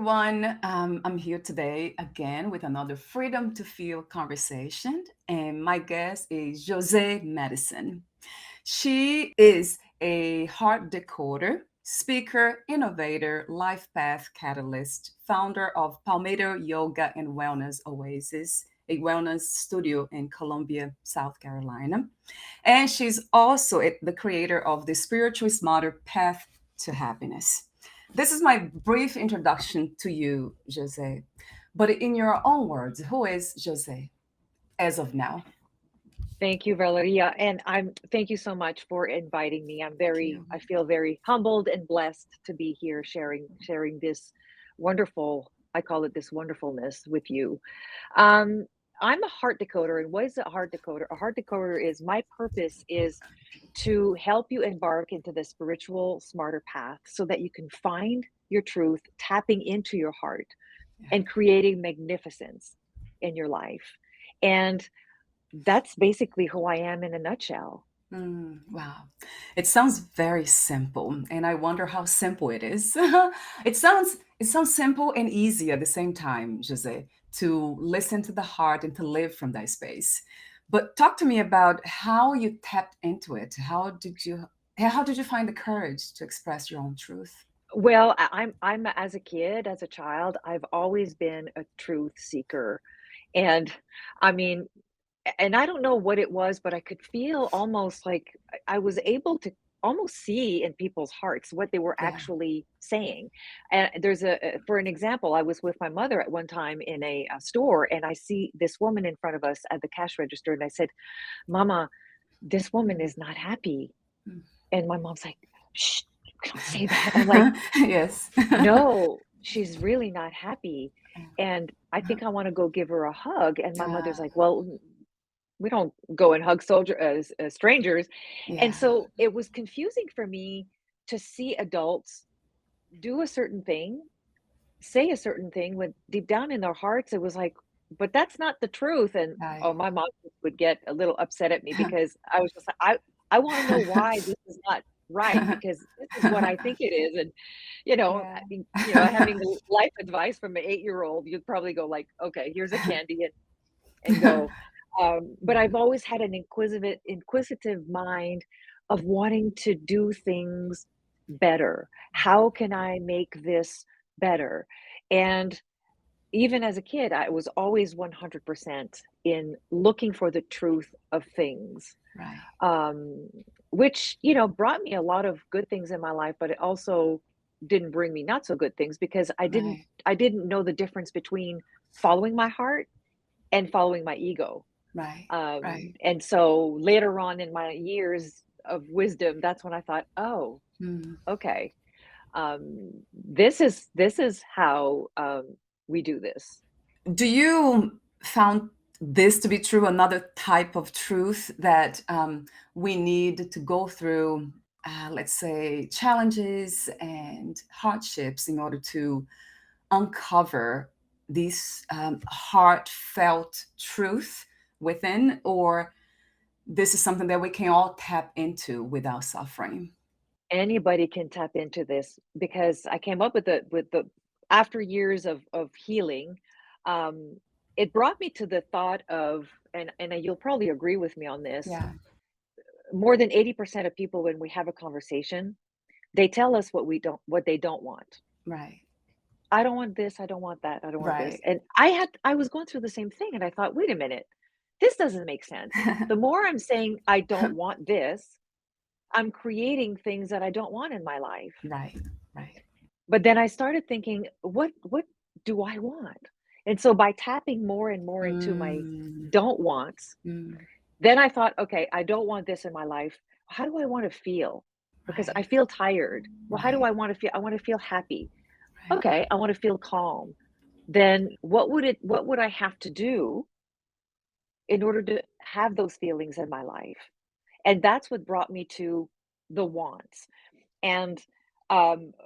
everyone. I'm here today again with another Freedom to Feel conversation. And my guest is Josee Madison. She is a heart decoder, speaker, innovator, life path catalyst, founder of Palmetto Yoga and Wellness Oasis, a wellness studio in Columbia, South Carolina. And she's also the creator of the Spiritual Smarter Path to Happiness. This is my brief introduction to you, Jose. But in your own words, who is Jose as of now? Thank you, Valeria. And thank you so much for inviting me. Thank you. I feel very humbled and blessed to be here sharing this wonderful, I call it this wonderfulness with you. Um, I'm a heart decoder. And what is a heart decoder? A heart decoder is my purpose is to help you embark into the spiritual smarter path so that you can find your truth, tapping into your heart Yeah. and creating magnificence in your life. And that's basically who I am in a nutshell. Wow. It sounds very simple, and I wonder how simple it is. It sounds simple and easy at the same time, Jose, to listen to the heart and to live from that space. But talk to me about how you tapped into it. How did you find the courage to express your own truth? Well, I'm as a kid, as a child, I've always been a truth seeker. And I mean, and I don't know what it was, but I could feel almost like I was able to almost see in people's hearts what they were Yeah. actually saying. And for an example, I was with my mother at one time in a store, and I see this woman in front of us at the cash register, and I said, "Mama, this woman is not happy." Mm. And my mom's like, "Shh, don't say that." I'm like, Yes. "No, she's really not happy, and I think I wanna go give her a hug." And my mother's Ah, like, "Well, we don't go and hug as strangers." And yeah. so it was confusing for me to see adults do a certain thing, say a certain thing, when deep down in their hearts, it was like, "But that's not the truth." And, Right. oh, my mom would get a little upset at me because I was just like, "I wanna know why this is not right because this is what I think it is." And, Yeah. having life advice from an 8-year-old, you'd probably go like, "Okay, here's a candy," and go. But I've always had an inquisitive mind of wanting to do things better. How can I make this better? And even as a kid, I was always 100% in looking for the truth of things, Right. um, which, brought me a lot of good things in my life, but it also didn't bring me not so good things because Right. I didn't know the difference between following my heart and following my ego. Right. Right. And so later on in my years of wisdom, that's when I thought, "Oh, Mm. okay. This is how we do this." Do you found this to be true? Another type of truth that we need to go through, let's say, challenges and hardships in order to uncover these heartfelt truth within, or this is something that we can all tap into without suffering. Anybody can tap into this because I came up with the after years of healing, um, it brought me to the thought of, and you'll probably agree with me on this, Yeah. more than 80% of people when we have a conversation, they tell us what they don't want. Right. I don't want this, I don't want that, I don't want this. Right. And I was going through the same thing and I thought, "Wait a minute. This doesn't make sense." The more I'm saying I don't want this, I'm creating things that I don't want in my life. Right. Right. But then I started thinking, what do I want? And so by tapping more and more into my Mm, don't wants, mm, then I thought, "Okay, I don't want this in my life. How do I want to feel?" Because I right. feel tired. Well, how do Right. I want to feel? I want to feel happy. Right. Okay, I want to feel calm. Then what would I have to do in order to have those feelings in my life? And that's what brought me to the wants. And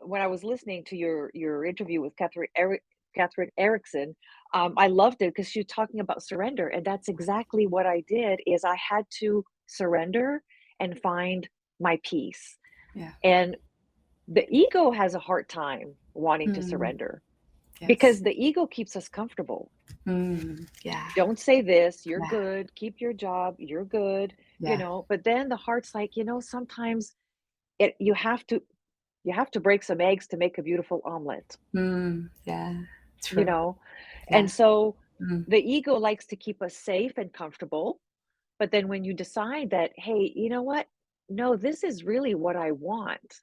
when I was listening to your interview with Catherine Erickson, I loved it because she was talking about surrender, and that's exactly what I did. Is I had to surrender and find my peace. Yeah. And the ego has a hard time wanting to Mm, surrender. Yes. because the ego keeps us comfortable. Yeah. Don't say this, you're Yeah. good, keep your job, you're good, Yeah. but then the heart's like, sometimes it you have to break some eggs to make a beautiful omelet, Yeah. you True. know? Yeah. And so Mm. the ego likes to keep us safe and comfortable, but then when you decide that, hey, you know what? No, this is really what I want.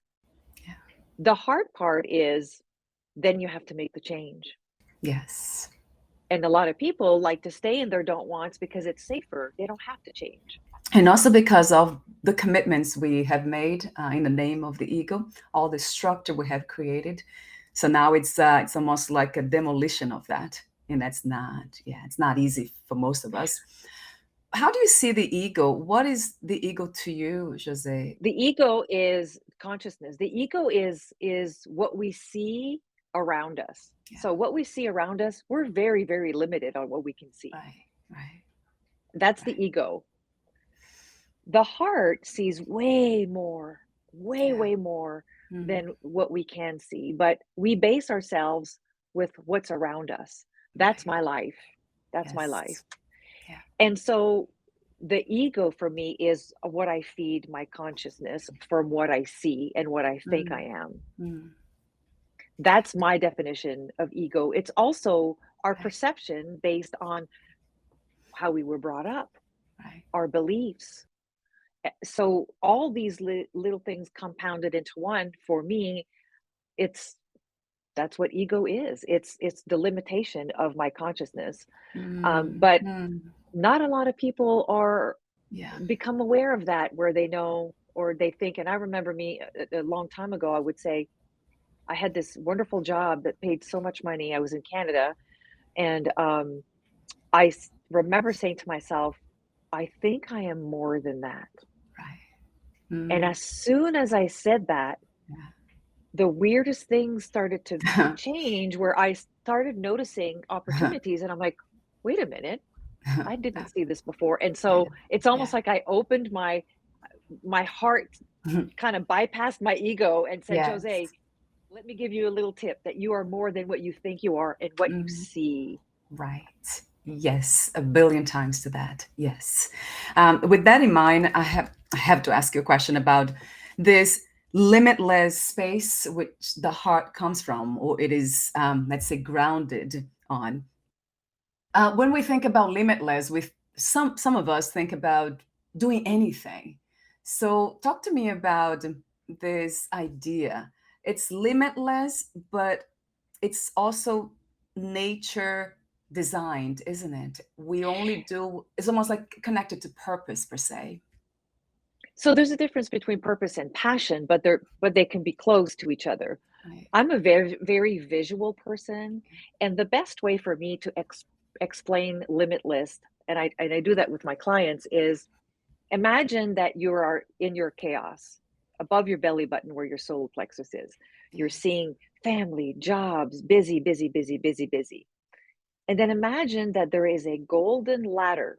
Yeah. The hard part is then you have to make the change. Yes. And a lot of people like to stay in their don't wants because it's safer. They don't have to change. And also because of the commitments we have made in the name of the ego, all the structure we have created. So now it's almost like a demolition of that, and that's not, yeah, it's not easy for most of us. How do you see the ego? What is the ego to you, Jose? The ego is consciousness. The ego is what we see around us. Yeah. So what we see around us, we're very, very limited on what we can see. Right. Right. That's the Right. ego. The heart sees way more, way, Yeah. way more Mm. than what we can see, but we base ourselves with what's around us. That's Right. my life. That's my life. Yes. Yeah. And so the ego for me is what I feed my consciousness from what I see and what I think I Mm. am. Mm. That's my definition of ego. It's also our Right. perception based on how we were brought up, Right. our beliefs. So all these little things compounded into one for me, it's that's what ego is. It's the limitation of my consciousness. Mm. But Mm. not a lot of people are Yeah. become aware of that where they know or they think. And I remember me a long time ago, I would say I had this wonderful job that paid so much money. I was in Canada, and remember saying to myself, I think I am more than that. Right. And Mm. as soon as I said that, the weirdest things started to Yeah. change where I started noticing opportunities, and I'm like, wait a minute, I didn't see this before. And Yeah. so it's almost Yeah. like I opened my heart, kind of bypassed my ego and said, Yes. Jose, let me give you a little tip that you are more than what you think you are and what you Mm. see. Right. Yes, a billion times to that. Yes. With that in mind, I have to ask you a question about this limitless space which the heart comes from, or it is, let's say, grounded on. When we think about limitless, with some of us think about doing anything. So talk to me about this idea. It's limitless, but it's also nature designed, isn't it? We only do, it's almost like connected to purpose per se. So there's a difference between purpose and passion, but they can be close to each other. Right. I'm a very, very visual person, and the best way for me to explain limitless, and I do that with my clients, is imagine that you are in your chaos, above your belly button where your solar plexus is. You're Yes. seeing family, jobs, busy, busy, busy, busy, busy. And then imagine that there is a golden ladder.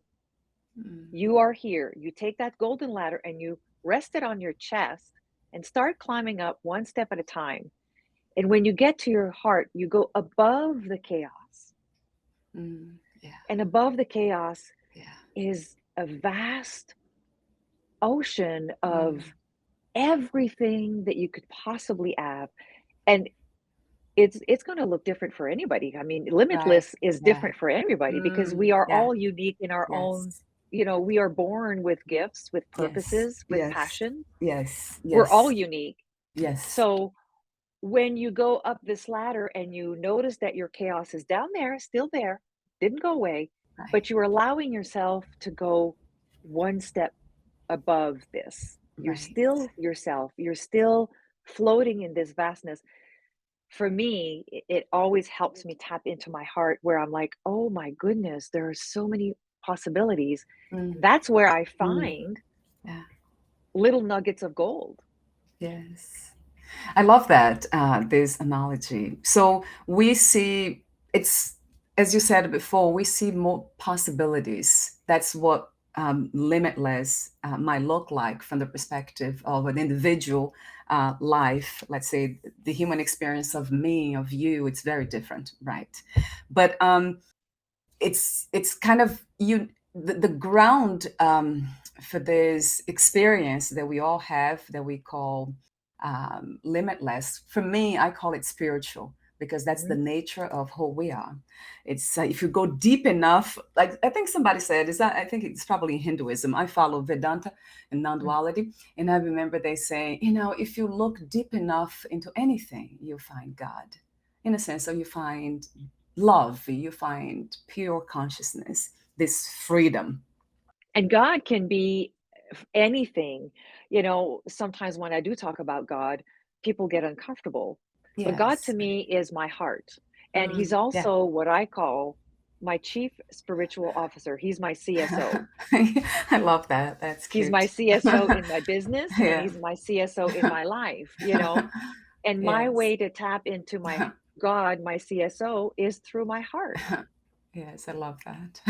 Mm. You are here. You take that golden ladder and you rest it on your chest and start climbing up one step at a time. And when you get to your heart, you go above the chaos. Mm. Yeah. And above the chaos Yeah. is a vast ocean of Mm. everything that you could possibly have. And it's going to look different for anybody. I mean, Right. limitless is Yeah. different for everybody because we Mm. are Yeah. all unique in our own, Yes. we are born with gifts, with Yes. purposes, with Yes. passion. Yes. We're all Yes. unique. Yes. So when you go up this ladder and you notice that your chaos is down there, still there, didn't go away, Right. but you're allowing yourself to go one step above this. You're Right. still yourself. You're still floating in this vastness. For me, it always helps me tap into my heart where I'm like, oh my goodness, there are so many possibilities. Mm. That's where I Mm. find Yeah. little nuggets of gold. Yes. I love that, this analogy. So we see it's, as you said before, we see more possibilities. That's what limitless might look like from the perspective of an individual life. Let's say the human experience of me, of you, it's very different, right? But it's kind of the ground for this experience that we all have that we call limitless. For me, I call it spiritual because that's the Mhm. nature of who we are. It's if you go deep enough, like I think somebody said, is that I think it's probably Hinduism. I follow Vedanta and Mm. non-duality, and I remember they say, if you look deep enough into anything, you'll find God. In a sense, so you find love, you find pure consciousness, this freedom. And God can be anything. You know, sometimes when I do talk about God, people get uncomfortable. But God to Yes. me is my heart. And he's Yeah. also what I call my chief spiritual officer. He's my CSO. I love that. That's He's my cute. CSO in my business and Yeah. he's my CSO in my life, you know. And my Yes. way to tap into my God, my CSO, is through my heart. Yes, I love that.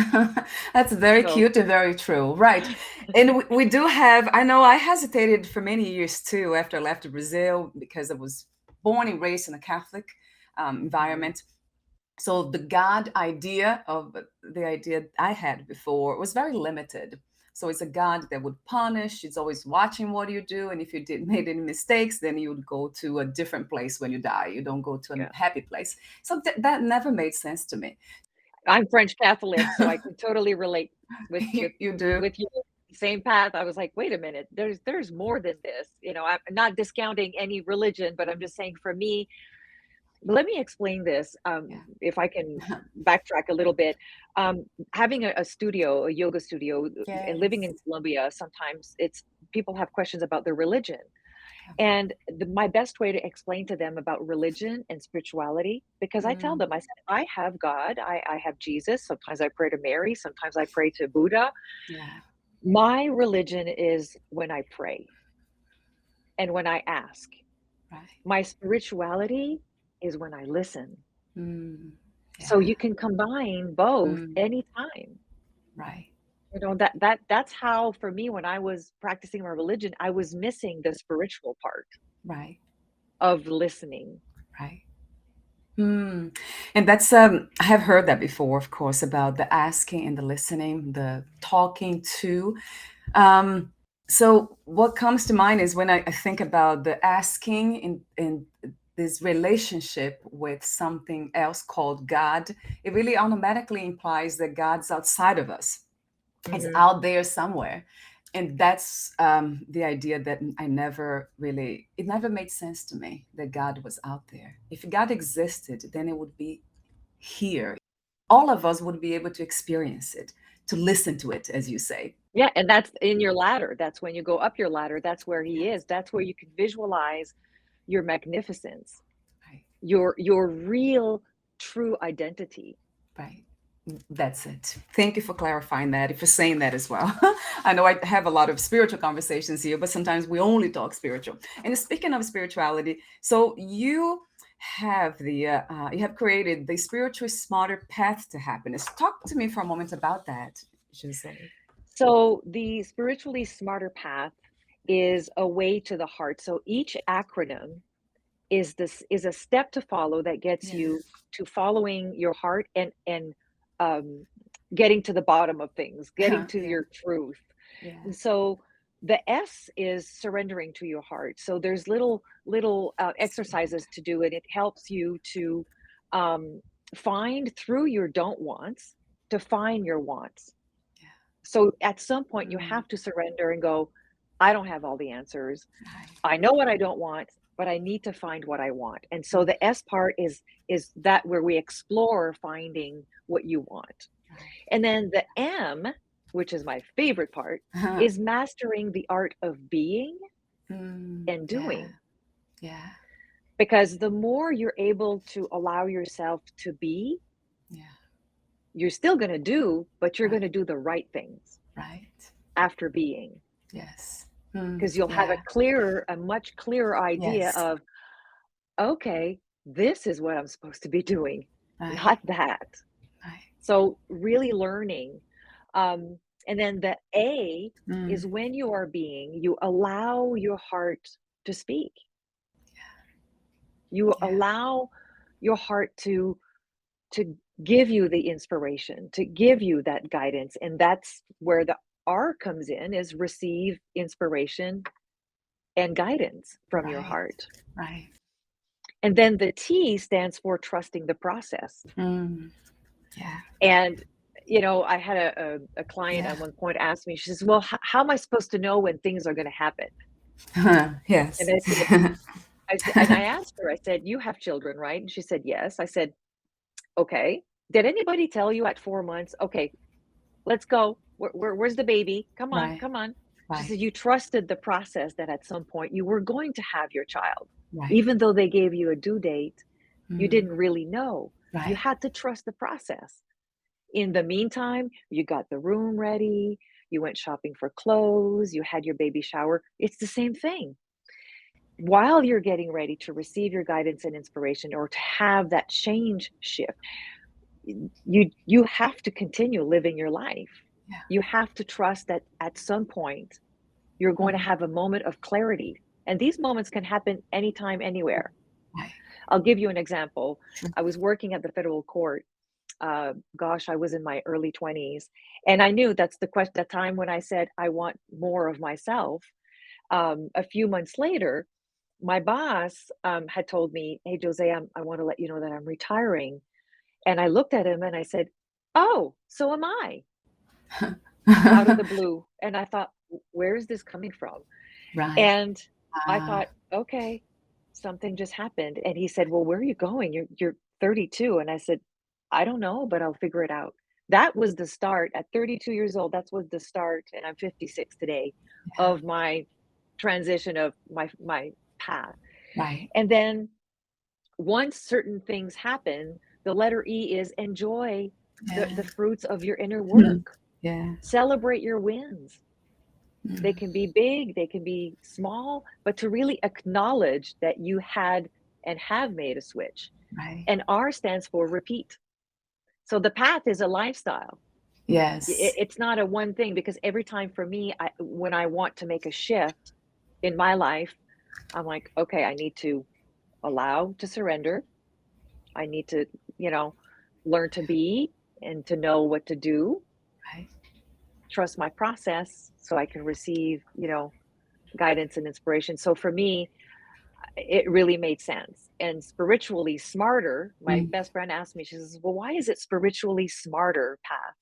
That's very So, cute and very true. Right. And we do have, I know I hesitated for many years too after I left Brazil because I was born and raised in a Catholic mhm, environment. So the God idea of the idea I had before was very limited. So it's a God that would punish. It's always watching what you do, and if you did made any mistakes, then you would go to a different place when you die. You don't go to a yeah. happy place. So that never made sense to me. I'm French Catholic, so I can totally relate with with You do, with you. Same path. I was like, wait a minute, there's more than this. You know, I'm not discounting any religion, but I'm just saying for me, let me explain this. yeah. If I can backtrack a little bit, having a studio, a yoga studio, and living in Yes. Colombia, sometimes it's people have questions about their religion. Yeah. And my best way to explain to them about religion and spirituality, because I tell Mm, them, I said, I have God, I have Jesus. Sometimes I pray to Mary, sometimes I pray to Buddha. yeah. My religion is when I pray and when I ask. Right. My spirituality is when I listen. Mm, So yeah. you can combine both Mm, anytime. right. You know, that's how for me when I was practicing my religion, I was missing the spiritual part Right. of listening. Right. Hmm. And that's I have heard that before, of course, about the asking and the listening, the talking to. Um, so what comes to mind is when I think about the asking in this relationship with something else called God, it really automatically implies that God's outside of us. It's Mhm. out there somewhere. And that's the idea that I never really, it never made sense to me that God was out there. If God existed, then it would be here. All of us would be able to experience it, to listen to it, as you say. Yeah, and that's in your ladder. That's when you go up your ladder, that's where he Yes, is. That's where you can visualize your magnificence, right, your real true identity. right. That's it. Thank you for clarifying that, for saying that as well. I know I have a lot of spiritual conversations here, but sometimes we only talk spiritual. And speaking of spirituality, so you have created the spiritual smarter path to happiness. Talk to me for a moment about that, Jose. So the spiritually smarter path is a way to the heart. So each acronym is a step to follow that gets Yeah, you to following your heart and um, getting to the bottom of things, getting to yeah, your truth. yeah. And so the S is surrendering to your heart. So there's little exercises Surrender. to do, and it helps you to um, find through your don't wants to find your wants. Yeah. So at some point, you Mm, have to surrender and go, I don't have all the answers. right. I know what I don't want, but I need to find what I want. And so Mm, the S part is that where we explore finding what you want. right. And then the M, which is my favorite part, is mastering the art of being and Yeah, doing. yeah, Because the more you're able to allow yourself to be, yeah. you're still going to do, but you're going Right, to do the right things right. after being. Yes. Because you'll have Yeah. a much clearer idea Yes. of, okay, this is what I'm supposed to be doing, Right. not that. Right. So really learning. And then the A Mm, is when you are being, you allow your heart to speak. You yeah, allow your heart to give you the inspiration, to give you that guidance. And that's where the R comes in, is receive inspiration and guidance from your right, heart. right. And then the T stands for trusting the process. Mm, yeah, And I had a client yeah. at one point ask me, she says, well, how am I supposed to know when things are going to happen? And Yes. I asked her, I said, you have children, right? And she said, yes. I said, okay. Did anybody tell you at 4 months, okay, let's go. Where's the baby? Come on, Right, come on. She right, said, you trusted the process that at some point you were going to have your child. right. Even though they gave you a due date, you Mm, didn't really know. You right, had to trust the process. In the meantime, you got the room ready, you went shopping for clothes, you had your baby shower. It's the same thing. While you're getting ready to receive your guidance and inspiration, or to have that change shift, you have to continue living your life. yeah. You have to trust that at some point you're going to Mhm, have a moment of clarity. And these moments can happen anytime, anywhere. right. I'll give you an example. Sure. I was working at the federal court. Gosh, I was in my early 20s. And I knew that's the time when I said, I want more of myself. A few months later, my boss had told me, hey, Jose, I want to let you know that I'm retiring. And I looked at him and I said, oh, so am I, out of the blue. And I thought, where is this coming from? Right. And I Ah, thought, okay, something just happened. And he said, well, where are you going? You're 32. And I said, I don't know, but I'll figure it out. That was the start at 32 years old. That was the start, and I'm 56 today, yeah. of my transition of my path. Right. And then once certain things happen, the letter E is enjoy the Yeah. fruits of your inner Mhm. work. Yeah. Celebrate your wins. They Mm, can be big, they can be small, but to really acknowledge that you had and have made a switch. right. And R stands for repeat. So the path is a lifestyle. Yes. It's not a one thing, because every time for me, when I want to make a shift in my life, I'm like, okay, I need to allow to surrender. I need to, you know, learn to be and to know what to do, Right. trust my process so I can receive, guidance and inspiration. So for me, it really made sense. And spiritually smarter, my Mm, best friend asked me, she says, well, why is it spiritually smarter path?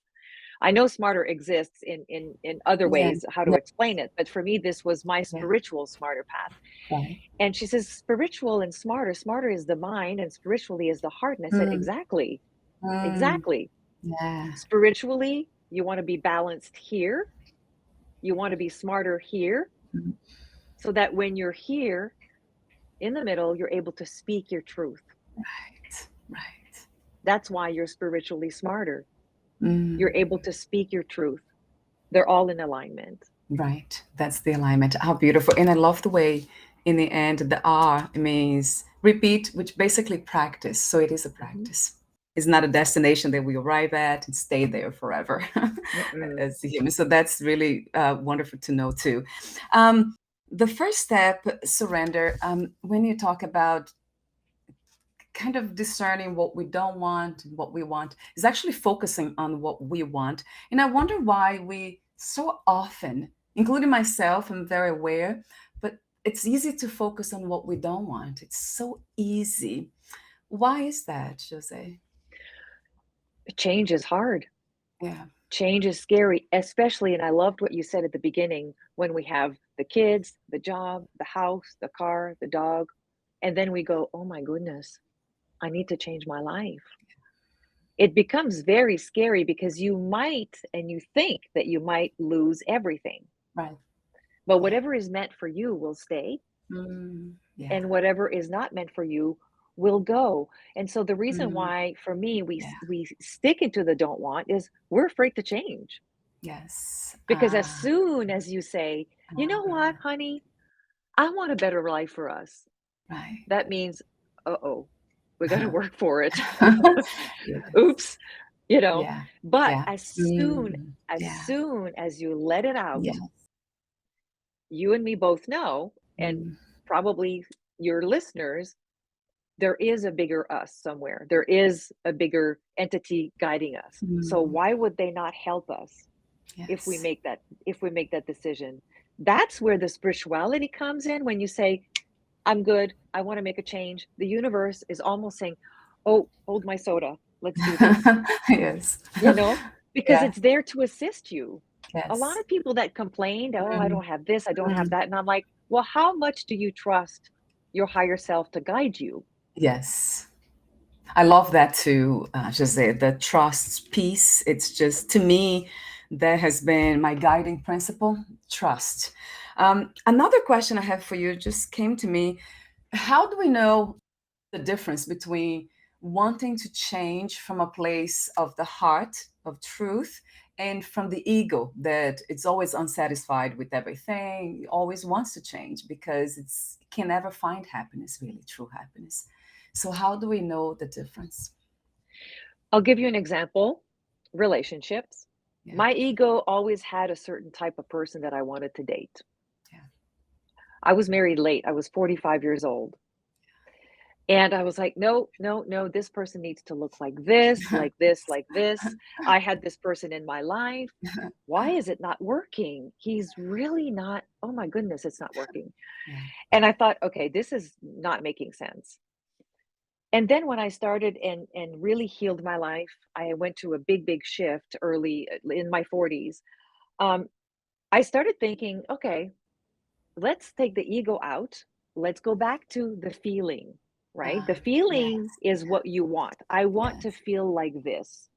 I know smarter exists in other yeah. ways, how to Yeah. explain it, but for me, this was my Yeah. spiritual smarter path. Right. And she says, spiritual and smarter is the mind and spiritually is the heart. And I said, Mm, exactly, mm, exactly. yeah. Spiritually, you want to be balanced here, you want to be smarter here, Mm, so that when you're here in the middle, you're able to speak your truth. right. Right. That's why you're spiritually smarter. You're Mm, able to speak your truth. They're all in alignment. right. That's the alignment. How beautiful. And I love the way, in the end, the R means repeat, which basically practice. So it is a Mhm. practice. It's not a destination that we arrive at and stay there forever Mm-mm. as a human. So that's really wonderful to know too. Um, the first step, surrender, when you talk about kind of discerning what we don't want and what we want, is actually focusing on what we want. And I wonder why we so often, including myself, I'm very aware, but it's easy to focus on what we don't want. It's so easy. Why is that, Jose? Change is hard. Yeah. Change is scary, especially, and I loved what you said at the beginning, when we have the kids, the job, the house, the car, the dog, and then we go, oh my goodness, I need to change my life. It becomes very scary because you might, and you think that you might lose everything. Right. But Yeah. whatever is meant for you will stay, Yeah. and whatever is not meant for you will go. And so the reason Mm, why for me yeah. we stick into the don't want is we're afraid to change. Yes. Because as soon as you say, "You know what, Uh, honey? I want a better life for us." right. That means, uh-oh, we got to work for it. Yeah. Oops. you know? Yeah. But Yeah. as Yeah. soon as you let it out, Yeah. you and me both know, and Mm, probably your listeners, there is a bigger us somewhere. There is a bigger entity guiding us. So mm, why would they not help us if we yes. make that if we make that decision? That's where the spirituality comes in when you say, I'm good. I want to make a change. The universe is almost saying, "Oh, hold my soda. Let's do this." Yes. You know, because Yeah. it's there to assist you. A lot Yes. of people that complained, "Oh, I Mm, don't have this, I don't have mm. that." And I'm like, "Well, how much do you trust your higher self to guide you?" Yes. I love that too, Jose, the trust piece. It's just, to me, that has been my guiding principle, trust. Another question I have for you just came to me. How do we know the difference between wanting to change from a place of the heart, of truth, and from the ego that it's always unsatisfied with everything, always wants to change because it can never find happiness, really, true happiness. So how do we know the difference? I'll give you an example. Relationships. Yeah, My ego always had a certain type of person that I wanted to date. yeah. I was married late. I was 45 years old. And I was like, no, no, no, this person needs to look like this, like this, like this. I had this person in my life. Why is it not working? He's really not, oh my goodness, it's not working. Yeah. And I thought, okay, this is not making sense. And then when I started and really healed my life, I went to a big shift early in my 40s. Um, I started thinking, okay, let's take the ego out. Let's go back to the feeling, right? The Yes, feeling is what you want. I want to yes. feel like this.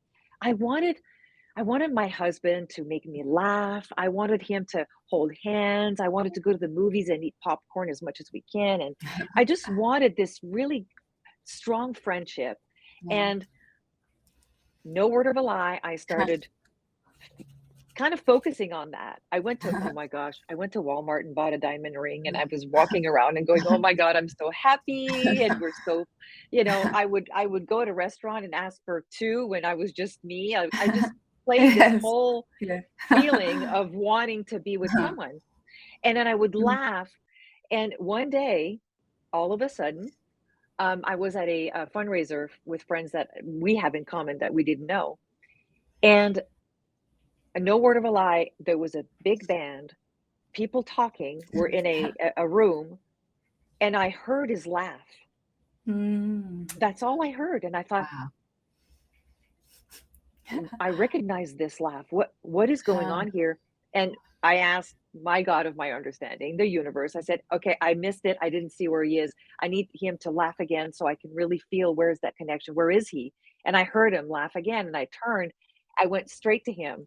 I wanted I wanted my husband to make me laugh. I wanted him to hold hands. I wanted to go to the movies and eat popcorn as much as we can. And I just wanted this really strong friendship. Yeah. And no word of a lie, I started kind of focusing on that. I went to, oh my gosh, I went to Walmart and bought a diamond ring and I was walking around and going, "Oh my god, I'm so happy and we're so," I would go to a restaurant and ask for 2 when I was just me. I just played this Yes. whole Yeah. feeling of wanting to be with someone. And then I would Mm. laugh. And one day, all of a sudden, I was at a fundraiser with friends that we have in common that we didn't know. And no word of a lie, there was a big band, people talking. We're in a room, and I heard his laugh. Mm. That's all I heard, and I thought, Wow. I recognize this laugh. What is going on here? And I asked my God of my understanding, the universe. I said, "Okay, I missed it. I didn't see where he is. I need him to laugh again so I can really feel where's that connection. Where is he?" And I heard him laugh again, and I turned. I went straight to him,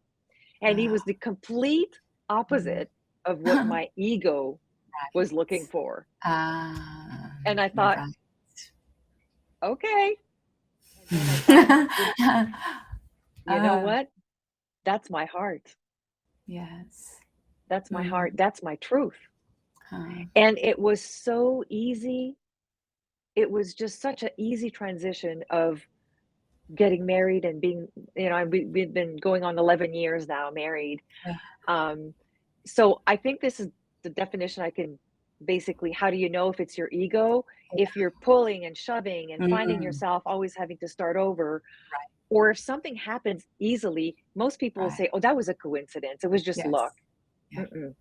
and he Wow. was the complete Mm. opposite of what my ego was looking Right. for. Ah, And I thought, right. "Okay." And then I thought, You know Ah, what? That's my heart. yes. That's my heart. Mm. That's my truth." Ah, And it was so easy. It was just such an easy transition of getting married and being, we've been going on 11 years now married. yeah. Um, so I think this is the definition I can basically, how do you know if it's your ego? If you're pulling and shoving and finding Mm. yourself always having to start over, or if something happens easily, most people will Right. say, "Oh, that was a coincidence. It was just Yes. luck." Yeah. Mm-mm.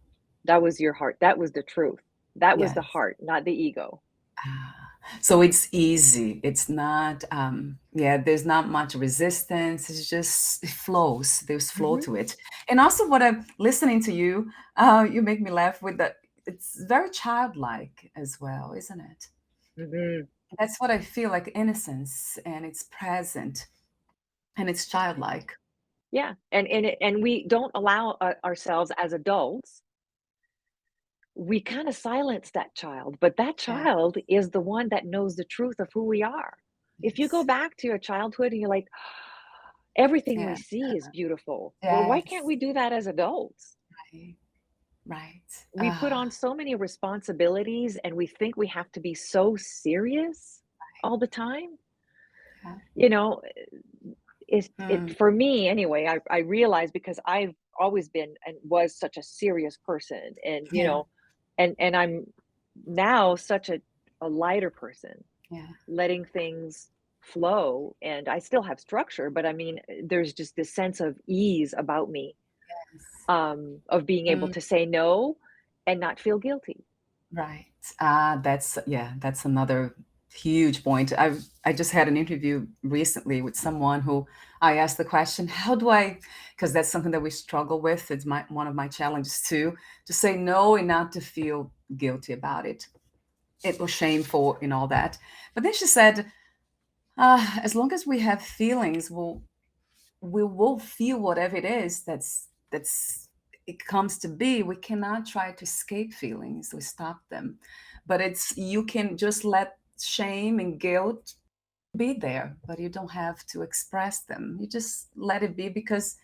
That was your heart. That was the truth. That was the Yes. heart, not the ego. Ah, so it's easy. It's not, yeah, there's not much resistance. It's just, it flows. There's flow Mhm. to it. And also, what I'm listening to you, you make me laugh with that. It's very childlike as well, isn't it? Mhm. That's what I feel like, innocence, and it's present and it's childlike. Yeah, and we don't allow, ourselves as adults, we kinda silence that child, but that Yeah. child is the one that knows the truth of who we are. If you go Yes. back to your childhood and you're like, "Everything we Yeah. see is beautiful." Well, why can't Yes. we do that as adults? Right. Right. We put on so many responsibilities and we think we have to be so serious all the time. Yeah. You know, is it Mm, for me anyway, I realized because I've always been and was such a serious person and, yeah, and I'm now such a lighter person, yeah. letting things flow, and I still have structure, but I mean, there's just this sense of ease about me, of being able Mm, to say no and not feel guilty. right. That's yeah, that's another huge point. I just had an interview recently with someone who I asked the question, how do I, because that's something that we struggle with. It's my one of my challenges too, to say no and not to feel guilty about it. It was shameful and all that. But then she said, as long as we have feelings, we will feel whatever it is that's it comes to be. We cannot try to escape feelings or stop them, but it's you can just let shame and guilt be there, but you don't have to express them. You just let it be because.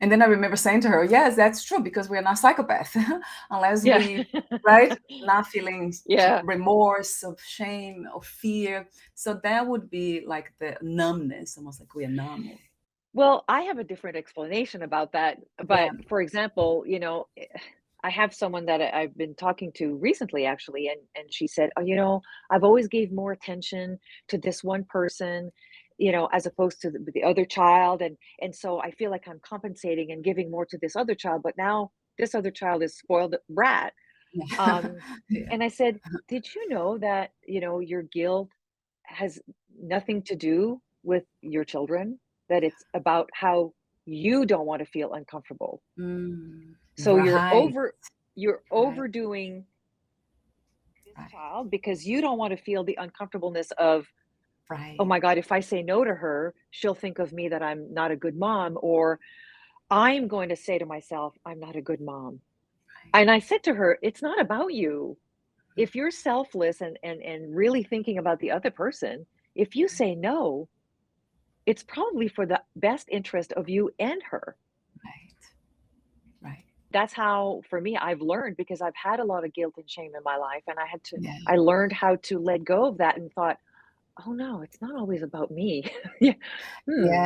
And then I remember saying to her, yes, that's true, because we're not psychopath unless Yeah. we, right, not feeling Yeah. remorse of shame or fear. So that would be like the numbness, almost like we are numb. Well, I have a different explanation about that, Yeah. but for example, I have someone that I've been talking to recently actually, and she said, "Oh, I've always gave more attention to this one person, as opposed to the other child, and so I feel like I'm compensating and giving more to this other child, but now this other child is spoiled brat." Yeah. Um, Yeah. and I said, "Did you know that, your guilt has nothing to do with your children? That it's about how you don't want to feel uncomfortable. Mm, So right, you're right, overdoing this right, child because you don't want to feel the uncomfortableness of, oh right, my God, if I say no to her, she'll think of me that I'm not a good mom, or I'm going to say to myself, I'm not a good mom." And I said to her, it's not about you. If you're selfless and really thinking about the other person, if you say no, it's probably for the best interest of you and her. right, right. That's how, for me, I've learned because I've had a lot of guilt and shame in my life, and Yeah. I learned how to let go of that and thought, "Oh, no, it's not always about me." Yeah. Hmm,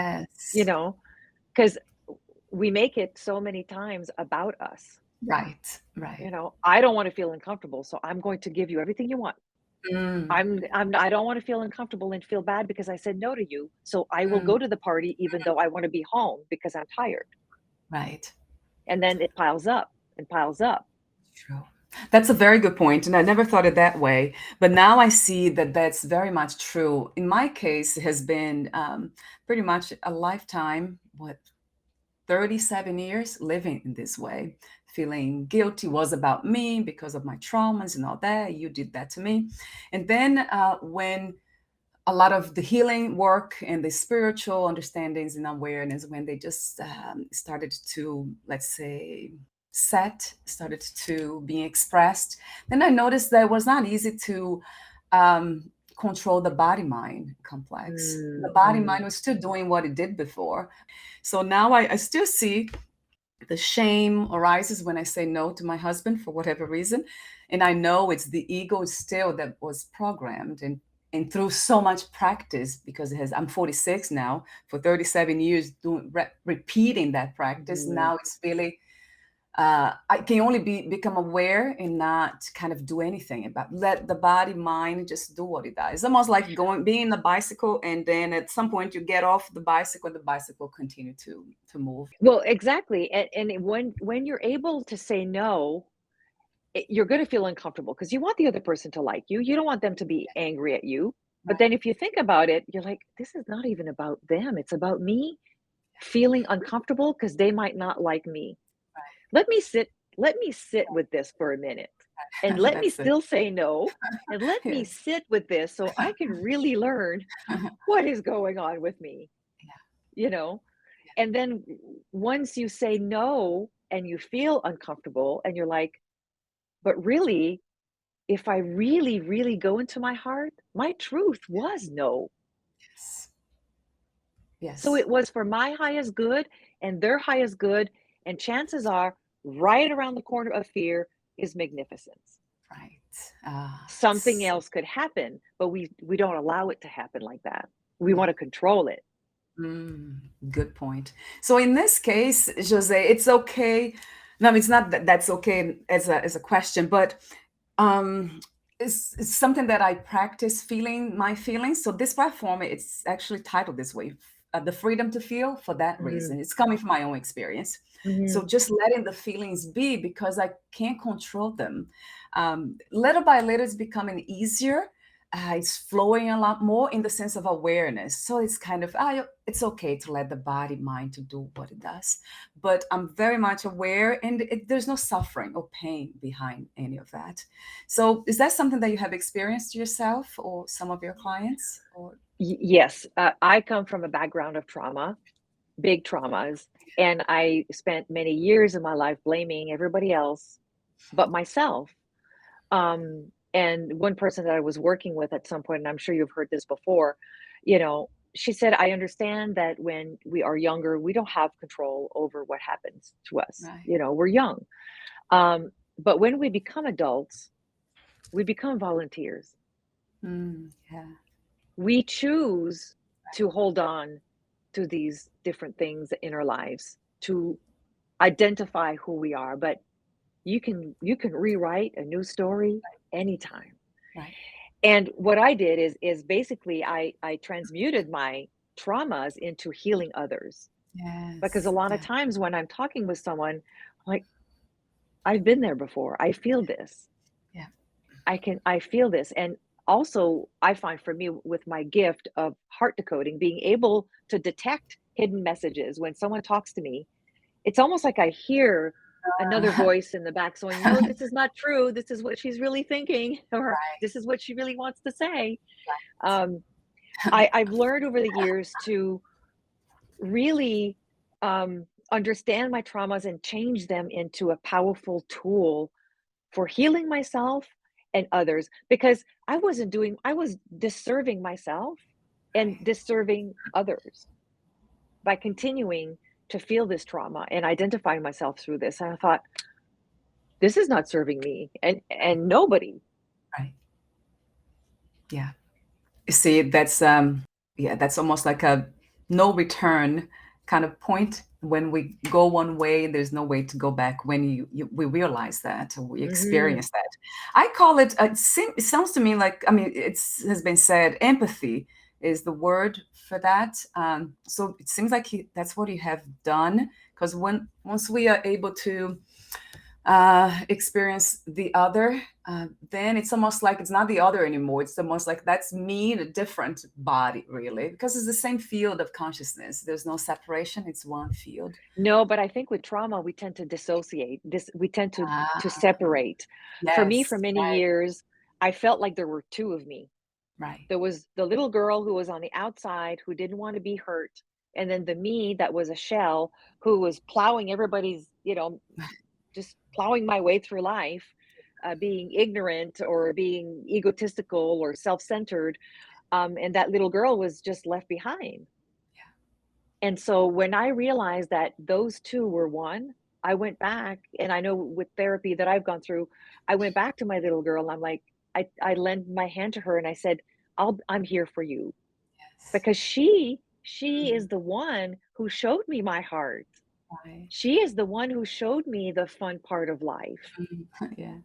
you Yes. know, because we make it so many times about us. Right, right. "I don't wanna feel uncomfortable, so I'm going to give you everything you want. Mm, I don't wanna feel uncomfortable and feel bad because I said no to you, so I will mm, go to the party even though I wanna be home because I'm tired." right. And then it piles up and piles up. True. That's a very good point, and I never thought it that way. But now I see that that's very much true. In my case, it has been pretty much a lifetime, what, 37 years living in this way, feeling guilty was about me because of my traumas and all that. You did that to me. And then when a lot of the healing work and the spiritual understandings and awareness, when they just started to, let's say, started to be expressed, then I noticed that it was not easy to control the body mind complex. The Mm, body mind mm, was still doing what it did before. So now I still see the shame arises when I say no to my husband for whatever reason. And I know it's the ego still that was programmed. And through so much practice, because I'm 46 now, for 37 years doing repeating that practice, mhm. now it's really I can only become aware and not kind of do anything about let the body mind just do what it does. It's almost like going being in a bicycle, and then at some point you get off the bicycle continue to move. Well, exactly, and when you're able to say no, you're gonna feel uncomfortable because you want the other person to like you. You don't want them to be angry at you. But then Right. if you think about it, you're like, "This is not even about them. It's about me feeling uncomfortable because they might not like me. Let me sit let me sit with this for a minute, and let me That's it. still say no, and let me Yes. sit with this so I can really learn what is going on with me." Yeah. You know? And then once you say no and you feel uncomfortable and you're like, but really, if I really, really go into my heart, my truth was no. Yes. So Yes. it was for my highest good and their highest good. And chances are, right around the corner of fear is magnificence. Right. Something It's else could happen, but we don't allow it to happen like that. We yeah. want to control it. Mm, good point. So in this case, Jose, it's okay. No, it's not that that's okay as a question, but um, it's something that I practice feeling my feelings. So this platform, it's actually titled this way, the freedom to feel. For that Mm, reason, it's coming from my own experience. So mhm. just letting the feelings be because I can't control them. Little by little, it's becoming easier. It's flowing a lot more in the sense of awareness. So it's kind of it's okay to let the body mind to do what it does, but I'm very much aware, and there's no suffering or pain behind any of that. So is that something that you have experienced yourself or some of your clients? Or Yes, I come from a background of trauma, big traumas, and I spent many years of my life blaming everybody else but myself. And one person that I was working with at some point, and I'm sure you've heard this before, she said, I understand that when we are younger, we don't have control over what happens to us. right? We're young. But when we become adults, we become volunteers. Yeah, We choose to hold on to these different things in our lives to identify who we are, but you can rewrite a new story anytime. right. And what I did is basically I transmuted my traumas into healing others, because a Yes, lot of yeah, times when I'm talking with someone, like, I've been there before. I feel this. yeah, I feel this. And also, I find for me with my gift of heart decoding, being able to detect hidden messages when someone talks to me, it's almost like I hear another voice in the back saying, "No, this is not true. This is what she's really thinking," or "This is what she really wants to say." Um, I've learned over the years to really understand my traumas and change them into a powerful tool for healing myself and others, because I was disserving myself and right. disserving others by continuing to feel this trauma and identifying myself through this. And I thought, this is not serving me Right, and nobody. right. Yeah. See, that's yeah, that's almost like a no return kind of point. When we go one way, there's no way to go back when we realize that or we Mhm. experience that. I call it it sounds to me like, I mean, it's has been said, empathy is the word for that. So it seems like that's what you have done, because when once we are able to experience the other, then it's almost like it's not the other anymore. It's almost like that's me in a different body, really, because it's the same field of consciousness. There's no separation, it's one field. No, but I think with trauma, we tend to dissociate. We tend to Ah, separate. For me, for yes, many right, years, I felt like there were two of me. right. There was the little girl who was on the outside who didn't want to be hurt, and then the me that was a shell who was plowing everybody's, just plowing my way through life, being ignorant or being egotistical or self-centered. And that little girl was just left behind. And so when I realized that those two were one, I went back, and I know with therapy that I've gone through, I went back to my little girl. And I'm like, I lent my hand to her and I said, I'm here for you, Yes, because she mm, is the one who showed me my heart. right. She is the one who showed me the fun part of life. Mm, yeah, yeah,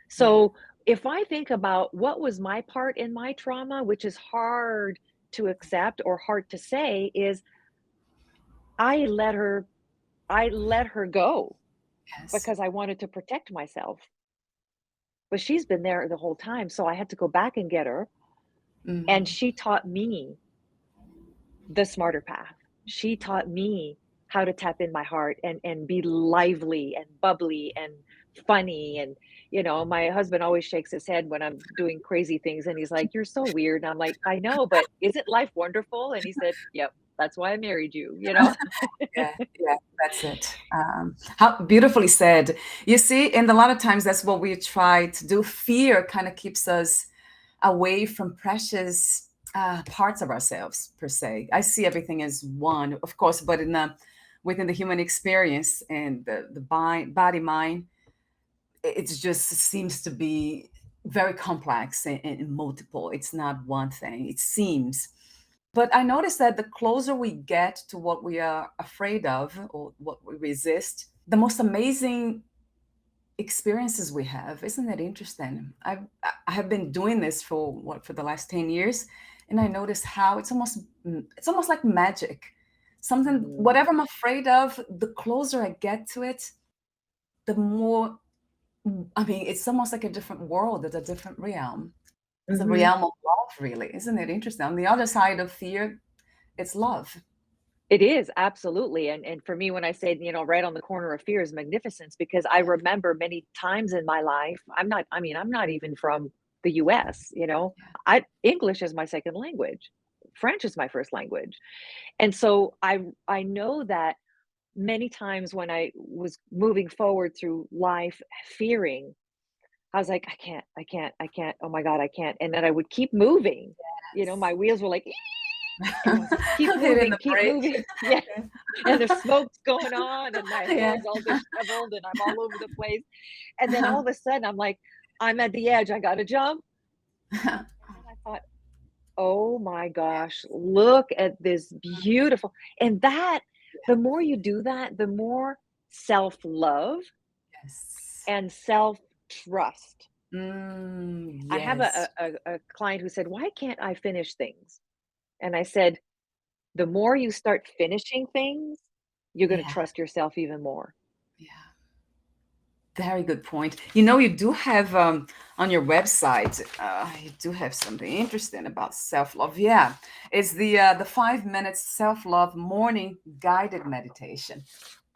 So if I think about what was my part in my trauma, which is hard to accept or hard to say, is I let her I let her go yes. because I wanted to protect myself. But she's been there the whole time, so I had to go back and get her, and Mm, she taught me the smarter path. She taught me how to tap in my heart and be lively and bubbly and funny. And my husband always shakes his head when I'm doing crazy things, and he's like, "You're so weird." And I'm like, "I know, but isn't life wonderful?" And he said, "Yep, that's why I married you." yeah, yeah, that's it. How beautifully said. You see, and a lot of times that's what we try to do. Fear kind of keeps us away from precious parts of ourselves, per se. I see everything as one, of course, but within the human experience and the body mind, it just seems to be very complex and multiple. It's not one thing, it seems. But I noticed that the closer we get to what we are afraid of or what we resist, the most amazing experiences we have. Isn't that interesting? I have been doing this for what, for the last 10 years, and I notice how it's almost like magic. Something, Mhm. whatever I'm afraid of, the closer I get to it, the more, I mean, it's almost like a different world, it's a different realm. It's a Mhm. realm of love, really. Isn't it interesting? On the other side of fear, it's love. It is, absolutely, and for me, when I say, right on the corner of fear is magnificence, because I remember many times in my life, I'm not even from the US, Yeah. I English is my second language. French is my first language. And so I know that many times when I was moving forward through life fearing, I was like, I can't, I can't. Oh my God, I can't. And then I would keep moving. My wheels were like, and I was like, Hitting the keep break. moving. Yeah. And the smoke's going on and my Yeah. hair's all disheveled and I'm all over the place. And then all of a sudden I'm like, I'm at the edge. I gotta jump. And then I thought, oh my gosh, look at this beautiful. And that, the more you do that, the more self-love Yes. and self-trust. I have Yes. a client who said, "Why can't I finish things?" And I said, "The more you start finishing things, you're gonna Yeah. trust yourself even more." Yeah. Very good point. You do have on your website, you do have something interesting about self-love. Yeah, it's the 5 minutes self-love morning guided meditation.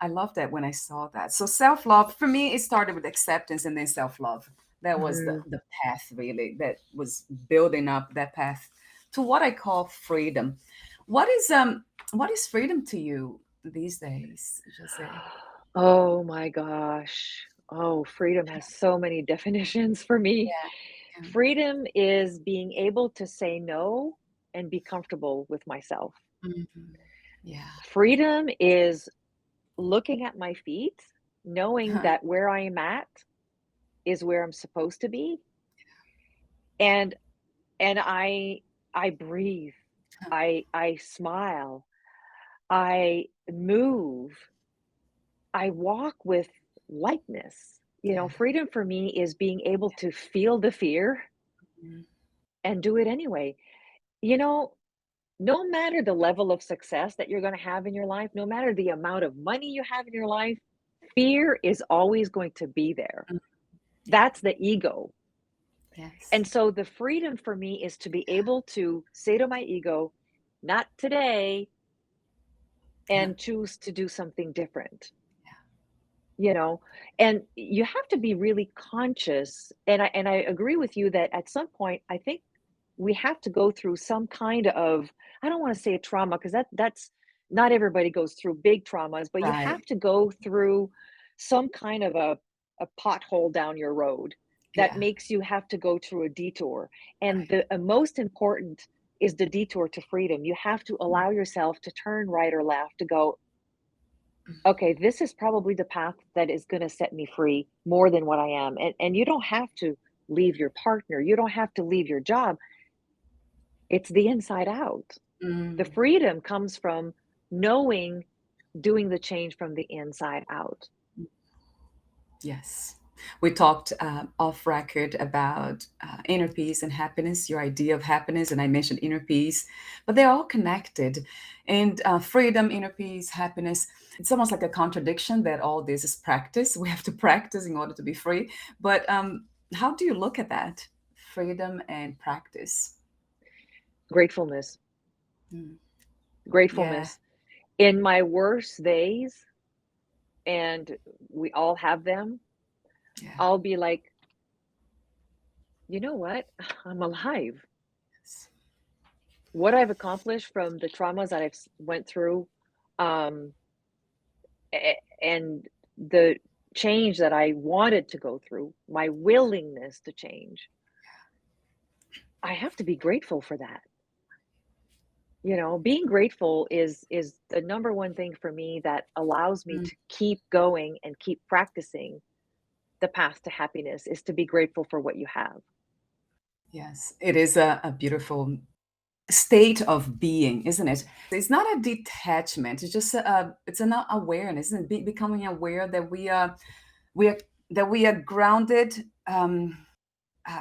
I love that when I saw that. So self-love for me, it started with acceptance and then self-love. That was the Mhm. the path really that was building up that path to what I call freedom. What is what is freedom to you these days, Jose? Oh my gosh. Oh, freedom has so many definitions for me. Yeah. Freedom is being able to say no and be comfortable with myself. Mhm. Yeah. Freedom is looking at my feet, knowing that where I am at is where I'm supposed to be, and and I breathe. I smile. I move. I walk with lightness. Yeah. Freedom for me is being able to feel the fear Mhm. and do it anyway. You know, no matter the level of success that you're going to have in your life, no matter the amount of money you have in your life, fear is always going to be there. Mm. Yeah. That's the ego. Yes. And so the freedom for me is to be able to say to my ego, not today, Yeah. and choose to do something different. Yeah. you know and you have to be really conscious, and I agree with you that at some point I think we have to go through some kind of, I don't want to say a trauma, because that's not everybody goes through big traumas, but you Right. have to go through some kind of a pothole down your road that Yeah. makes you have to go through a detour. And Right. the most important is the detour to freedom. You have to allow yourself to turn right or left, to go, okay, this is probably the path that is going to set me free more than what I am. And you don't have to leave your partner. You don't have to leave your job. It's the inside out. The Mm. freedom comes from knowing, doing the change from the inside out. Yes. We talked off record about inner peace and happiness, your idea of happiness, and I mentioned inner peace, but they're all connected. And freedom, inner peace, happiness, it's almost like a contradiction that all this is practice. We have to practice in order to be free. But how do you look at that? Freedom and practice. Gratefulness, Mm. Yeah. gratefulness. In my worst days, and we all have them, Yeah. I'll be like, you know what? I'm alive. Yes. What I've accomplished from the traumas that went through, um, and the change that I wanted to go through, my willingness to change, I have to be grateful for that. Being grateful is the number one thing for me that allows me Mm. to keep going and keep practicing the path to happiness, is to be grateful for what you have. Yes. It is a beautiful state of being, isn't it? It's not a detachment. It's just it's an awareness, isn't it? Becoming aware that we are that we are grounded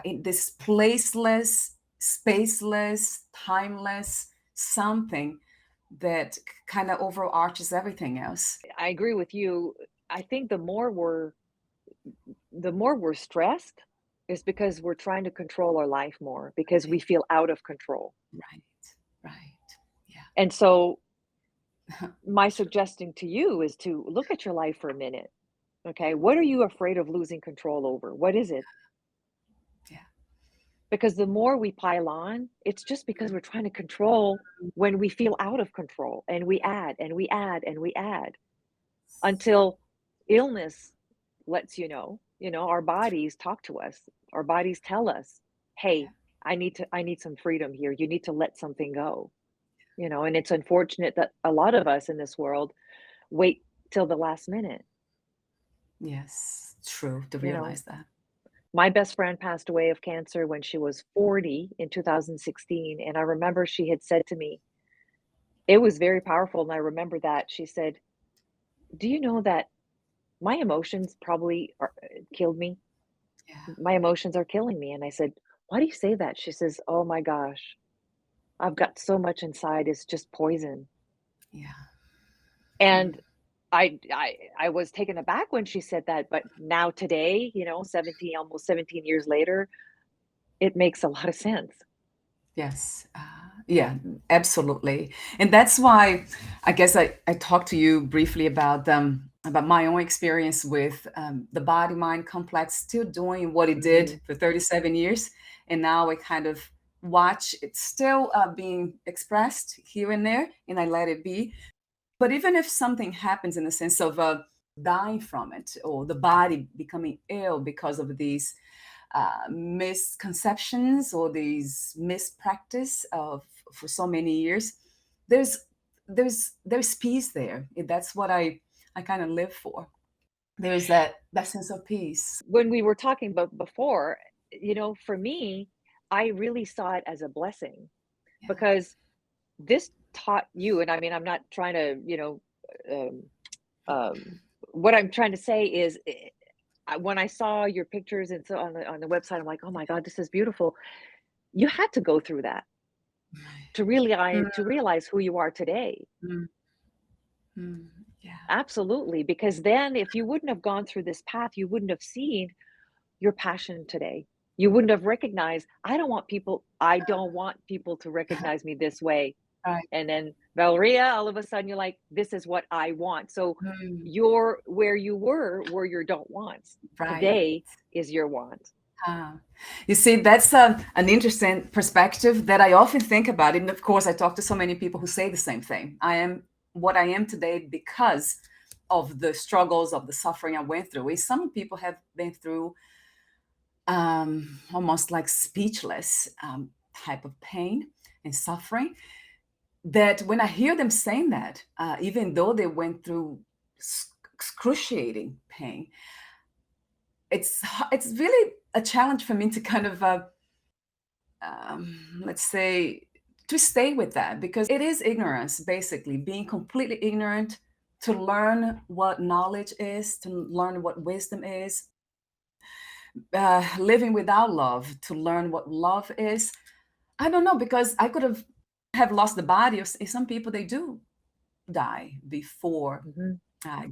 in this placeless, spaceless, timeless something that kind of overarches everything else. I agree with you. I think the more we're stressed is because we're trying to control our life more because we Right, feel out of control. right, right. And so Yeah, my true. suggesting to you is to look at your life for a minute. Okay, what are you afraid of losing control over? What is it? Yeah. Because the more we pile on, it's just because we're trying to control when we feel out of control and we add and we add and we add until illness lets our bodies talk to us. Our bodies tell us, Yeah. "Hey, I need some freedom here. You need to let something go." And it's unfortunate that a lot of us in this world wait till the last minute. Yes. True to You know, realize that. my best friend passed away of cancer when she was 40 in 2016, and I remember she had said to me, it was very powerful, and I remember that she said, "Do you know that my emotions probably killed me? Yeah. My emotions are killing me." And I said, "Why do you say that?" She says, "Oh my gosh, I've got so much inside, it's just poison." Yeah. And Mm. I was taken aback when she said that, but now today, 17 almost 17 years later, it makes a lot of sense. Yes. Yeah, absolutely. And that's why I guess I talked to you briefly about my own experience with the body mind complex still doing what it did Mhm. for 37 years. And now I kind of watch it still being expressed here and there, and I let it be. But even if something happens in the sense of dying from it or the body becoming ill because of these misconceptions or these mispractice of for so many years, there's there's peace there. That's what I kind of live for. There's that sense of peace. When we were talking about before, for me, I really saw it as a blessing Yeah, because this taught you, and I mean, I'm not trying to, um, um, what I'm trying to say is, when I saw your pictures and so on the website, I'm like, oh my God, this is beautiful. You had to go through that right. to really Mm, to realize who you are today. mm, mm, yeah, Absolutely, because then if you wouldn't have gone through this path, you wouldn't have seen your passion today. You wouldn't have recognized, I don't want people to recognize me this way. right. And then Valeria, all of a sudden you're like, this is what I want. So Mm, you're where you were your don't wants. right. Today is your want. Ah, you see, that's an interesting perspective that I often think about. And of course, I talk to so many people who say the same thing. I am what I am today because of the struggles, of the suffering I went through. Which some people have been through almost like speechless type of pain and suffering. That when I hear them saying that, even though they went through excruciating pain, it's really a challenge for me to kind of let's say, to stay with that because it is ignorance, basically, being completely ignorant to learn what knowledge is, to learn what wisdom is, living without love, to learn what love is. I don't know because I could have lost the body of some people. They do die before Mhm.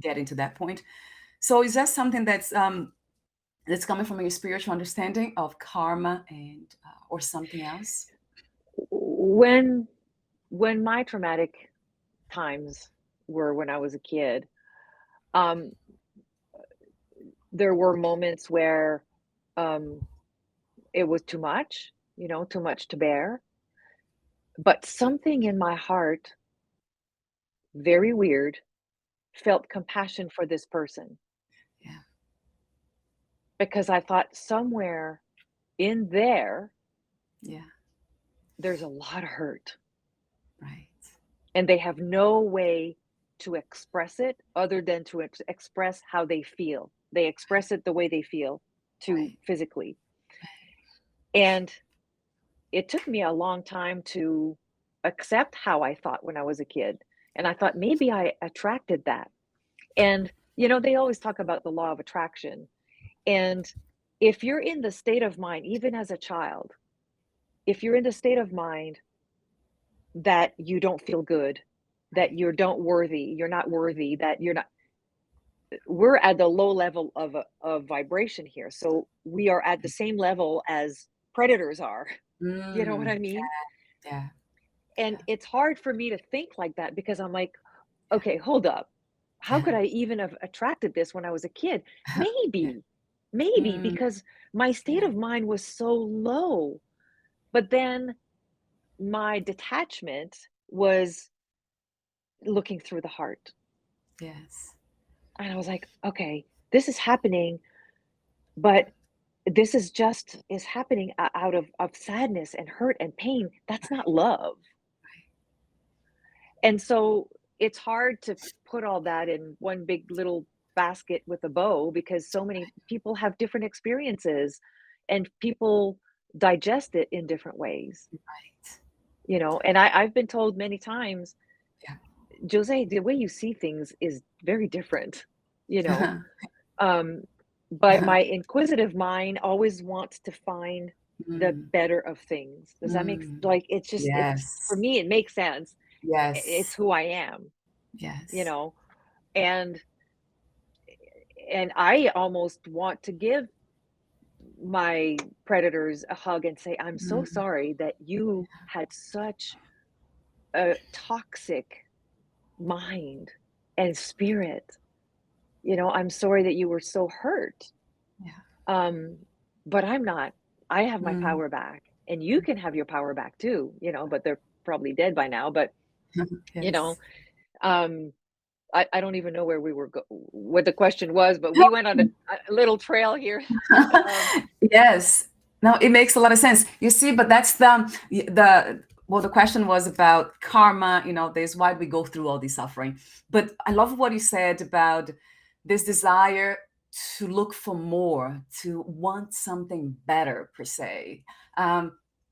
getting to that point. So is that something that's coming from your spiritual understanding of karma and or something else? When my traumatic times were when I was a kid, um, there were moments where um, it was too much, too much to bear. But something in my heart, very weird, felt compassion for this person Yeah, because I thought somewhere in there, yeah, there's a lot of hurt right, and they have no way to express it other than to express how they feel. They express it the way they feel to right. physically. And it took me a long time to accept how I thought when I was a kid. And I thought maybe I attracted that. And, they always talk about the law of attraction. And if you're in the state of mind, even as a child, if you're in the state of mind that you don't feel good, that Right. you don't worthy, you're not worthy, that you're not, we're at the low level of vibration here. So we are at the same level as predators are. You know what I Mm, mean? yeah. And Yeah. it's hard for me to think like that because I'm like, okay, hold up. How Yeah. could I even have attracted this when I was a kid? Yeah. Maybe Mm, because my state yeah. of mind was so low. But then my detachment was looking through the heart. Yes. And I was like, okay, this is happening, but this is happening out of sadness and hurt and pain. That's not love. Right. And so it's hard to put all that in one big little basket with a bow because so many people have different experiences and people digest it in different ways, Right. and I've been told many times, Yeah. Jose, the way you see things is very different, you know. Um, but my inquisitive mind always wants to find the Mm, better of things. Does that make mm. like it's for Yes. me, it makes sense. It's Yes. who I am, you Yes. know. And I almost want to give my predators a hug and say, I'm so Mm, sorry that you had such a toxic mind and spirit. I'm sorry that you were so hurt. yeah. Um, but I'm not. I have my Mm. power back, and you can have your power back too, but they're probably dead by now. But, you know, Yes. um, I don't even know where we were what the question was, but we went on a little trail here. um, Yes. No, it makes a lot of sense. You see, but that's the well, the question was about karma, there's why we go through all this suffering. But I love what you said about this desire to look for more, to want something better per se.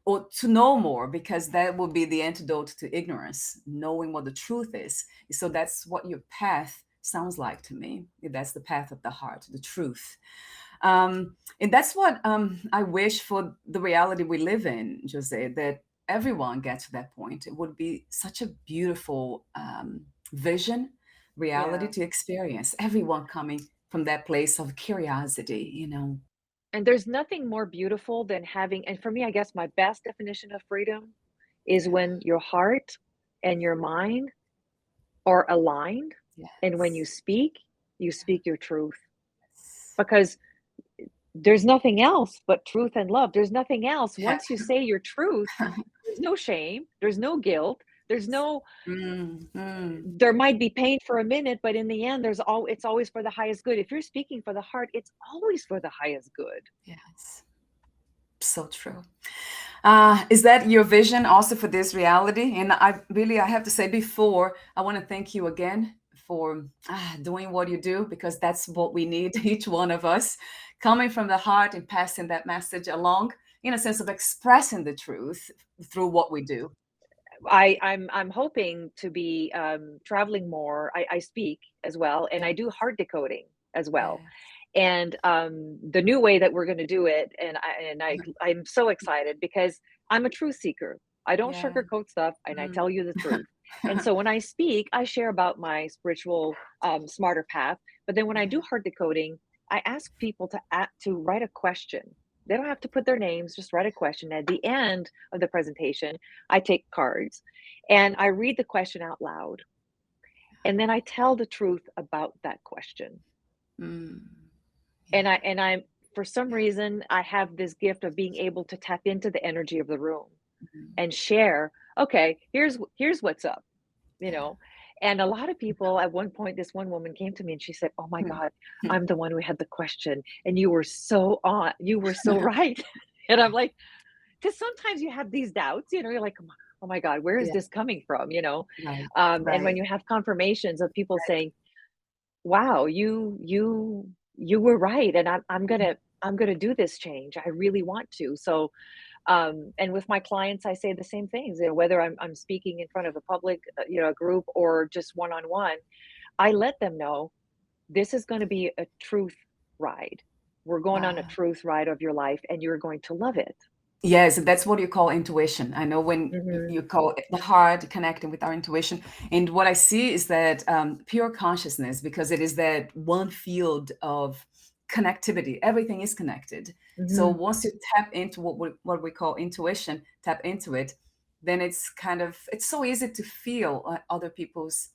Or to know more, because that will be the antidote to ignorance, knowing what the truth is. So that's what your path sounds like to me. That's the path of the heart, the truth. And that's what I wish for the reality we live in, Jose, that everyone gets to that point. It would be such a beautiful vision, reality yeah. to experience. Everyone coming from that place of curiosity. And there's nothing more beautiful than having, and for me, I guess my best definition of freedom is Yeah. when your heart and your mind are aligned. And when Yes. you speak your truth Yes. because there's nothing else but truth and love. There's nothing else. Yeah. Once you say your truth, there's no shame, there's no guilt, there's no Mm, mm, there might be pain for a minute, but in the end it's always for the highest good. If you're speaking for the heart, it's always for the highest good. yes. So true. Is that your vision also for this reality? And I have to say before, I want to thank you again for doing what you do, because that's what we need, each one of us, coming from the heart and passing that message along in a sense of expressing the truth through what we do. I'm hoping to be traveling more. I speak as well, and Yeah, I do heart decoding as well. yes, And the new way that we're going to do it, I'm so excited because I'm a truth seeker. I don't yeah. sugarcoat stuff, and I Mm. tell you the truth. And so when I speak, I share about my spiritual smarter path. But then when I do Yeah. heart decoding, I ask people to write a question. They don't have to put their names, just write a question. At the end of the presentation, I take cards and I read the question out loud. And then I tell the truth about that question. Mm. And Yeah. I'm for some Yeah. reason, I have this gift of being able to tap into the energy of the room Mhm. and share, okay, here's what's up, you Yeah. know. And a lot of people at one point, this one woman came to me and she said, "Oh my Hmm. God, Hmm. I'm the one who had the question. And you were so right." And I'm like, because sometimes you have these doubts, you're like, oh my God, where is Yeah. this coming from? Right. And when Right. you have confirmations of people saying, wow, you were right, and I'm gonna do this change. I really want to. So And with my clients, I say the same things. You know, whether I'm speaking in front of a public, a group, or just one on one, I let them know this is going to be a truth ride. We're going on a Wow. truth ride of your life, and you're going to love it. Yes, that's what you call intuition. I know when Hmm. you call it the heart connecting with our intuition. And what I see is that pure consciousness, because it is that one field of connectivity, everything is connected. So Hmm. once you tap into what we call intuition, tap into it, then it's kind of, it's so easy to feel other people's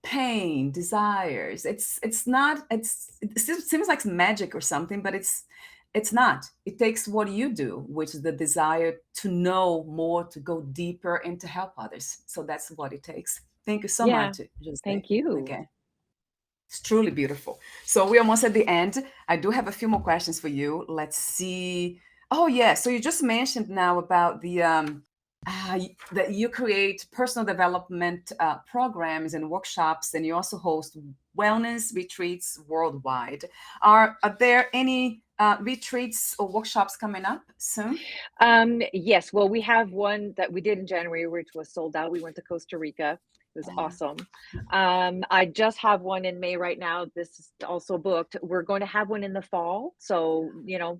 pain, desires. It's not, it seems like magic or something, but it's not. It takes what you do, which is the desire to know more, to go deeper, and to help others. So that's what it takes. Thank you so Yeah. much, Jose. Thank you. Again, it's truly beautiful. So we're almost at the end. I do have a few more questions for you. Let's see. Oh yeah. So you just mentioned now about the that you create personal development programs and workshops, and you also host wellness retreats worldwide. Are there any retreats or workshops coming up soon? Yes, well, we have one that we did in January, which was sold out. We went to Costa Rica. It was Yeah. awesome. I just have one in May right now. This is also booked. We're going to have one in the fall. So,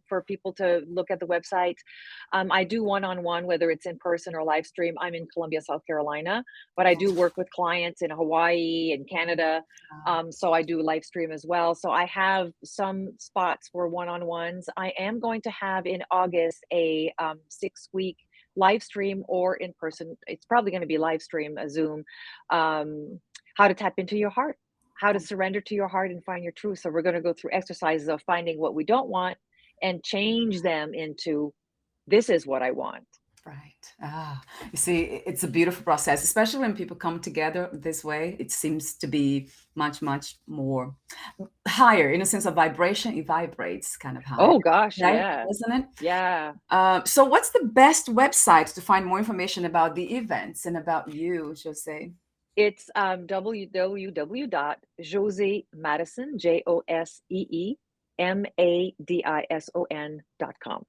for people to look at the website. I do one-on-one, whether it's in person or live stream. I'm in Columbia, South Carolina, but I do work with clients in Hawaii and Canada. So I do live stream as well. So I have some spots for one-on-ones. I am going to have in August a 6-week live stream or in person. It's probably going to be live stream, a Zoom. How to tap into your heart, how to Oh, surrender to your heart and find your truth. So we're going to go through exercises of finding what we don't want and change them into this is what I want. right. You see, it's a beautiful process, especially when people come together this way. It seems to be much, much more higher in a sense of vibration. It vibrates kind of higher, Oh gosh, right? yeah. Isn't it? Yeah. So, what's the best website to find more information about the events and about you, Jose? It's www.joseemadison, JOSEEMADISON.com.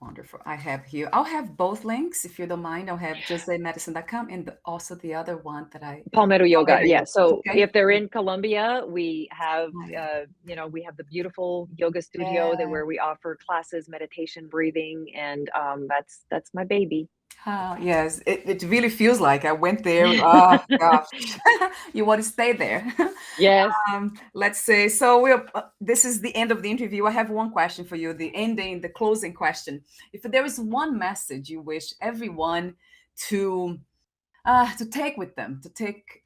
Wonderful. I have here. I'll have both links if you don't mind. I'll have josemedicine.com and also the other one that I Palmetto Yoga. Palmetto Yeah. Yoga. So Okay. if they're in Colombia, we have, Right. we have the beautiful yoga studio that Yeah. where we offer classes, meditation, breathing, and that's my baby. Yes, it really feels like I went there. Oh gosh, you want to stay there. Yes. Let's say so. We're this is the end of the interview. I have one question for you. The ending, the closing question. If there is one message you wish everyone to to take with them, to take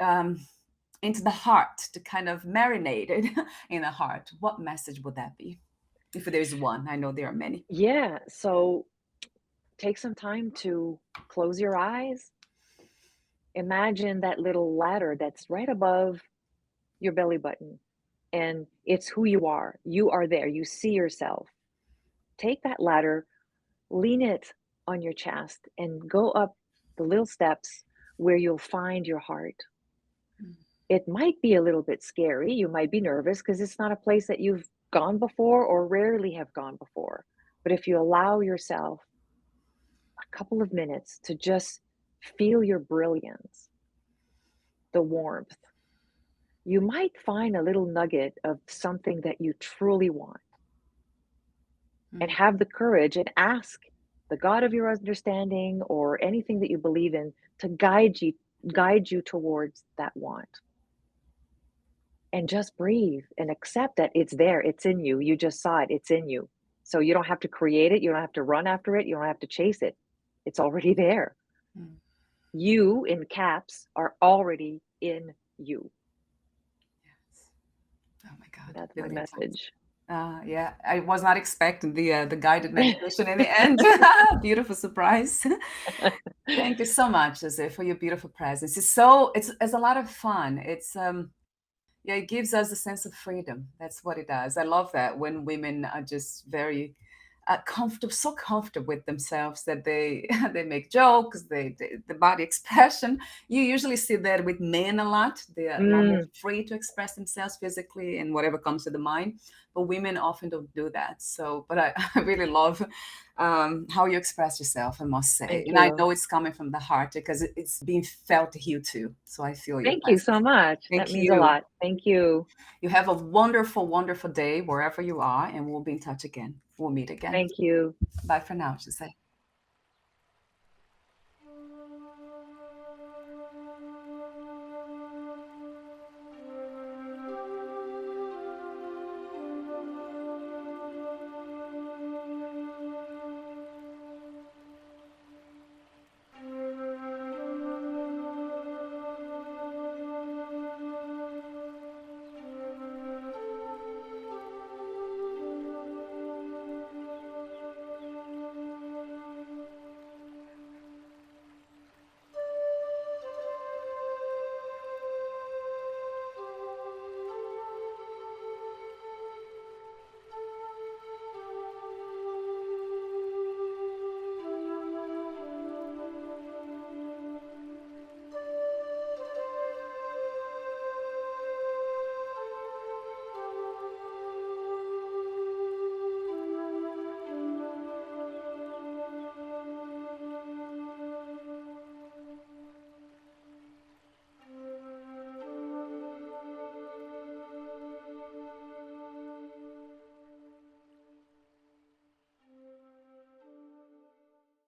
into the heart, to kind of marinate it in the heart, what message would that be? If there is one, I know there are many. Yeah. So take some time to close your eyes. Imagine that little ladder that's right above your belly button, and it's who you are. You are there. You see yourself. Take that ladder, lean it on your chest, and go up the little steps where you'll find your heart. It might be a little bit scary. You might be nervous because it's not a place that you've gone before or rarely have gone before. But if you allow yourself a couple of minutes to just feel your brilliance, the warmth, you might find a little nugget of something that you truly want, and Mm, have the courage and ask the God of your understanding or anything that you believe in to guide you towards that want. And just breathe and accept that it's there, it's in you. You just saw it, it's in you. So you don't have to create it, you don't have to run after it, you don't have to chase it. It's already there. mm. You in caps are already in you. Yes. Oh my God, That's my really important. message. Yeah, I was not expecting the guided meditation in the end. Beautiful surprise. Thank you so much, Jose, for your beautiful presence. It's a lot of fun. Yeah, it gives us a sense of freedom. That's what it does. I love that when women are just very comfortable, so comfortable with themselves that they they make jokes, the body expression. You usually see that with men a lot. They are a lot more Mm, free to express themselves physically and whatever comes to the mind. but women often don't do that. So, but I, I really love how you express yourself, I must say. Thank And I you. know it's coming from the heart because it's being felt here too. So I feel your Thank you so presence. much. Thank That means a you. lot. Thank you. You have a wonderful, wonderful day wherever you are, and we'll be in touch again. We'll meet again. Thank you. Bye for now, Jose.